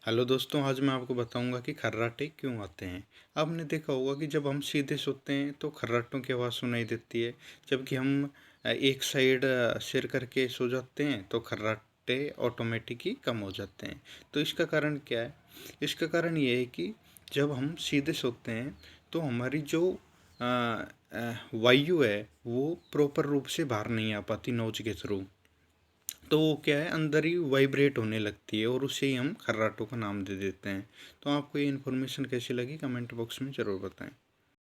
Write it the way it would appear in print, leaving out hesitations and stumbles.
Hello दोस्तों, आज मैं आपको बताऊंगा कि खर्राटे क्यों आते हैं। आपने देखा होगा कि जब हम सीधे सोते हैं तो खर्राटों की आवाज़ सुनाई देती है, जबकि हम एक साइड सिर करके सो जाते हैं तो खर्राटे ऑटोमेटिक ही कम हो जाते हैं। तो इसका कारण क्या है? इसका कारण ये है कि जब हम सीधे सोते हैं तो हमारी जो वायु है वो प्रॉपर रूप से बाहर नहीं आ पाती नोज के थ्रू। तो वो क्या है, अंदर ही वाइब्रेट होने लगती है और उसे ही हम खर्राटों का नाम दे देते हैं। तो आपको ये इन्फॉर्मेशन कैसी लगी, कमेंट बॉक्स में ज़रूर बताएं।